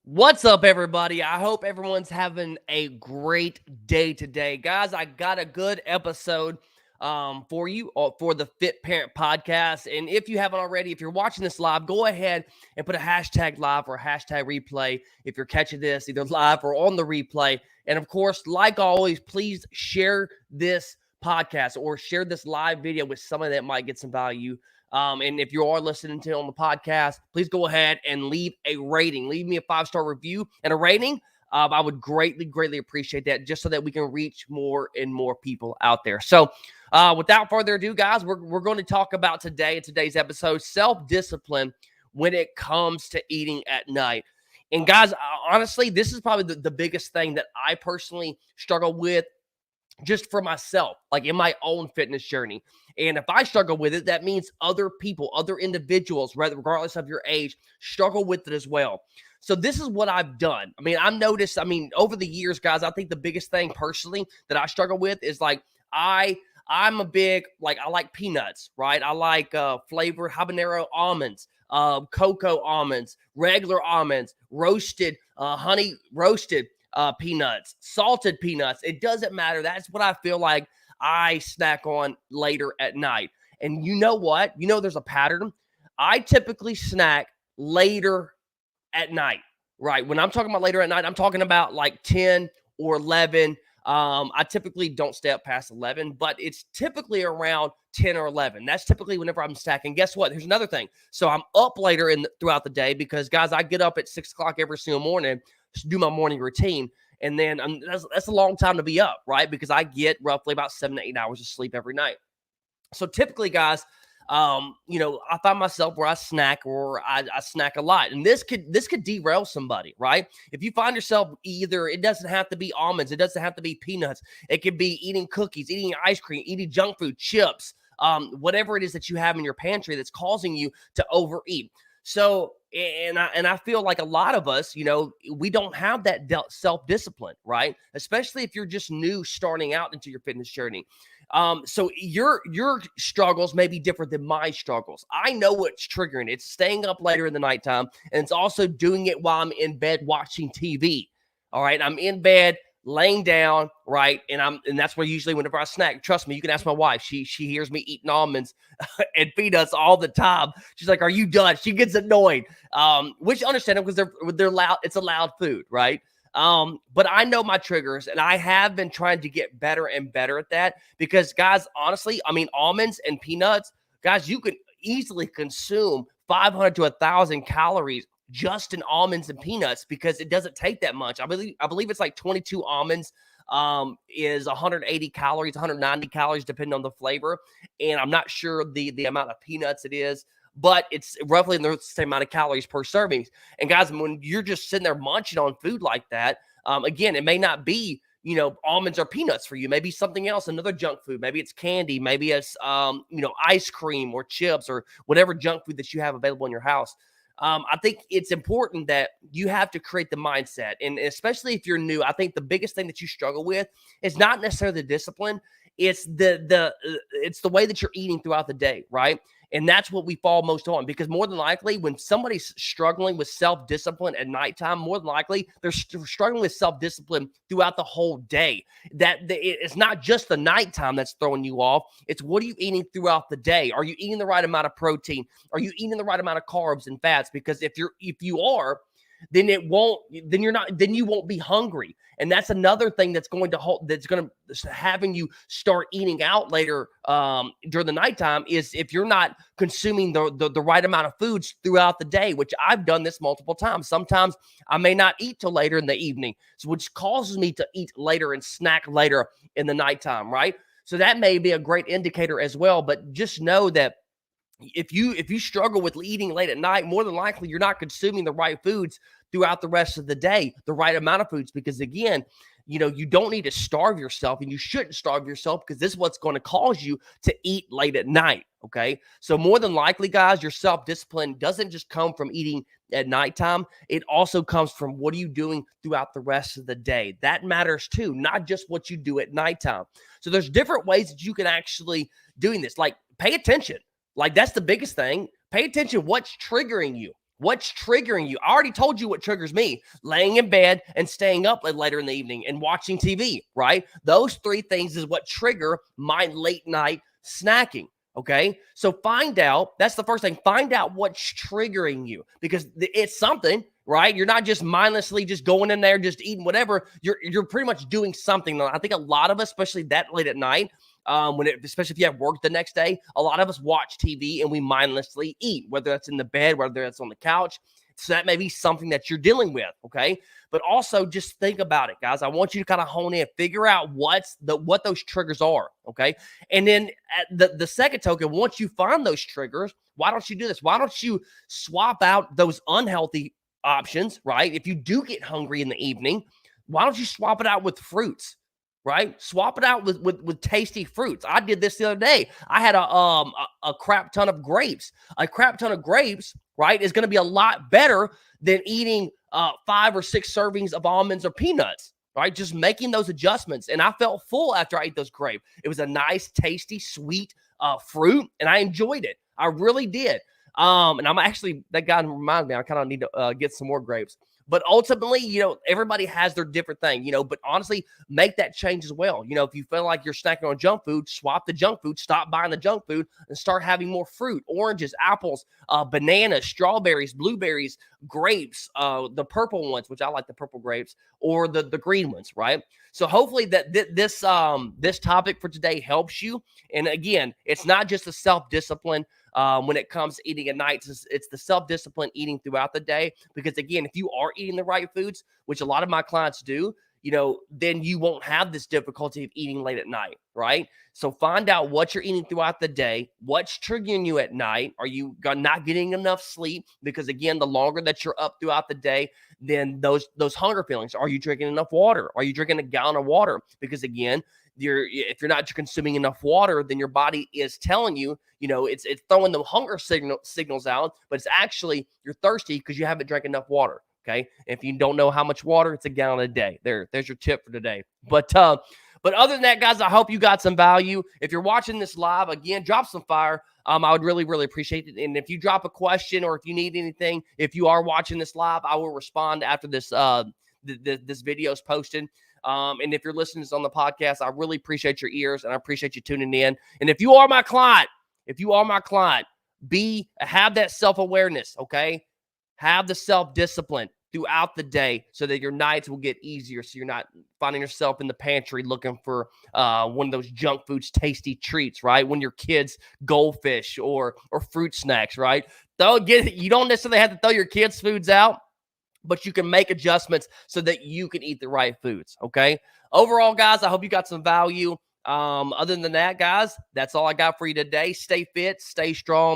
What's up, everybody? I hope everyone's having a great day today. Guys, I got a good episode for you for the Fit Parent Podcast. And if you haven't already, if you're watching this live, go ahead and put a hashtag live or a hashtag replay if you're catching this either live or on the replay. And of course, like always, please share this podcast or share this live video with someone that might get some value. And if you are listening to it on the podcast, please go ahead and leave a rating. Leave me a 5-star review and a rating. I would greatly appreciate that just so that we can reach more and more people out there. So without further ado, guys, we're going to talk about today's episode, self-discipline when it comes to eating at night. And guys, honestly, this is probably the biggest thing that I personally struggle with just for myself, like in my own fitness journey. And if I struggle with it, that means other people, other individuals, regardless of your age, struggle with it as well. So this is what I've done. I've noticed, over the years, guys, I think the biggest thing personally that I struggle with is like I'm a big, I like peanuts, right? I like flavored habanero almonds, cocoa almonds, regular almonds, roasted, honey roasted peanuts, salted peanuts. It doesn't matter. That's what I feel like I snack on later at night. And you know what? There's a pattern. I typically snack later at night, right? When I'm talking about later at night, I'm talking about like 10 or 11. I typically don't stay up past 11, but it's typically around 10 or 11. That's typically whenever I'm snacking. Guess what? Here's another thing. So I'm up later throughout the day because, guys, I get up at 6 o'clock every single morning to do my morning routine. And then that's a long time to be up, right? Because I get roughly about 7 to 8 hours of sleep every night. So typically, guys, I find myself where I snack or I snack a lot. And this could derail somebody, right? If you find yourself either, it doesn't have to be almonds, it doesn't have to be peanuts. It could be eating cookies, eating ice cream, eating junk food, chips, whatever it is that you have in your pantry that's causing you to overeat. So, and I feel like a lot of us, we don't have that self-discipline, right? Especially if you're just new starting out into your fitness journey. So your struggles may be different than my struggles. I know what's triggering it. It's staying up later in the nighttime, and it's also doing it while I'm in bed watching TV. All right, I'm in bed laying down, right? And that's where usually whenever I snack, trust me, you can ask my wife. She hears me eating almonds and peanuts all the time. She's like, "Are you done?" She gets annoyed. Which understandable because they're loud. It's a loud food, right? But I know my triggers, and I have been trying to get better and better at that because, guys, honestly, almonds and peanuts, guys, you can easily consume 500 to 1,000 calories just in almonds and peanuts because it doesn't take that much. I believe it's like 22 almonds is 180 calories, 190 calories, depending on the flavor. And I'm not sure the amount of peanuts it is, but it's roughly in the same amount of calories per serving. And guys, when you're just sitting there munching on food like that, again, it may not be, almonds or peanuts for you. Maybe something else, another junk food. Maybe it's candy. Maybe it's, ice cream or chips or whatever junk food that you have available in your house. I think it's important that you have to create the mindset. And especially if you're new, I think the biggest thing that you struggle with is not necessarily the discipline. It's it's the way that you're eating throughout the day, right? And that's what we fall most on because more than likely, when somebody's struggling with self-discipline at nighttime, more than likely they're struggling with self-discipline throughout the whole day. It's not just the nighttime that's throwing you off. It's what are you eating throughout the day? Are you eating the right amount of protein? Are you eating the right amount of carbs and fats? Because if you are, then you won't be hungry. And that's another thing that's going to having you start eating out later during the nighttime is if you're not consuming the right amount of foods throughout the day, which I've done this multiple times. Sometimes I may not eat till later in the evening, so which causes me to eat later and snack later in the nighttime, right? So that may be a great indicator as well, but just know that if you struggle with eating late at night, more than likely you're not consuming the right foods throughout the rest of the day, the right amount of foods, because again, you don't need to starve yourself, and you shouldn't starve yourself because this is what's going to cause you to eat late at night. Okay. So more than likely, guys, your self-discipline doesn't just come from eating at nighttime. It also comes from what are you doing throughout the rest of the day. That matters too, not just what you do at nighttime. So there's different ways that you can actually doing this. Like pay attention. Like that's the biggest thing. Pay attention what's triggering you. What's triggering you? I already told you what triggers me: laying in bed and staying up later in the evening and watching TV, right? Those three things is what trigger my late night snacking. Okay. So find out, that's the first thing. Find out what's triggering you, because it's something, right? You're not just mindlessly just going in there, just eating whatever. You're pretty much doing something. I think a lot of us, especially that late at night, especially if you have work the next day, a lot of us watch TV and we mindlessly eat, whether that's in the bed, whether that's on the couch. So that may be something that you're dealing with. Okay. But also just think about it, guys. I want you to kind of hone in, figure out what those triggers are. Okay. And then at the second token, once you find those triggers, why don't you do this? Why don't you swap out those unhealthy options, right? If you do get hungry in the evening, why don't you swap it out with fruits? Right? Swap it out with tasty fruits. I did this the other day. I had a crap ton of grapes. A crap ton of grapes, right, is going to be a lot better than eating 5 or 6 servings of almonds or peanuts. Right? Just making those adjustments. And I felt full after I ate those grapes. It was a nice, tasty, sweet fruit, and I enjoyed it. I really did. And I'm actually, that guy reminded me, I kind of need to get some more grapes. But ultimately, everybody has their different thing, but honestly, make that change as well. If you feel like you're snacking on junk food, swap the junk food, stop buying the junk food and start having more fruit: oranges, apples, bananas, strawberries, blueberries, grapes, the purple ones, which I like the purple grapes, or the green ones, right? So hopefully that this topic for today helps you. And again, it's not just a self-discipline when it comes to eating at night. It's the self-discipline eating throughout the day. Because again, if you are eating the right foods, which a lot of my clients do, then you won't have this difficulty of eating late at night, right? So find out what you're eating throughout the day, what's triggering you at night. Are you not getting enough sleep? Because again, the longer that you're up throughout the day, then those hunger feelings. Are you drinking enough water? Are you drinking a gallon of water? Because again, if you're not consuming enough water, then your body is telling you, it's throwing the hunger signals out, but it's actually you're thirsty because you haven't drank enough water. Okay. If you don't know how much water, it's a gallon a day. There's your tip for today. But other than that, guys, I hope you got some value. If you're watching this live, again, drop some fire. I would really, really appreciate it. And if you drop a question or if you need anything, if you are watching this live, I will respond after this this video is posted. And if you're listening to this on the podcast, I really appreciate your ears and I appreciate you tuning in. And if you are my client, have that self-awareness, okay? Have the self-discipline throughout the day so that your nights will get easier. So you're not finding yourself in the pantry looking for one of those junk foods, tasty treats, right? When your kids goldfish or fruit snacks, right? You don't necessarily have to throw your kids' foods out, but you can make adjustments so that you can eat the right foods. Okay. Overall, guys, I hope you got some value. Other than that, guys, that's all I got for you today. Stay fit, stay strong.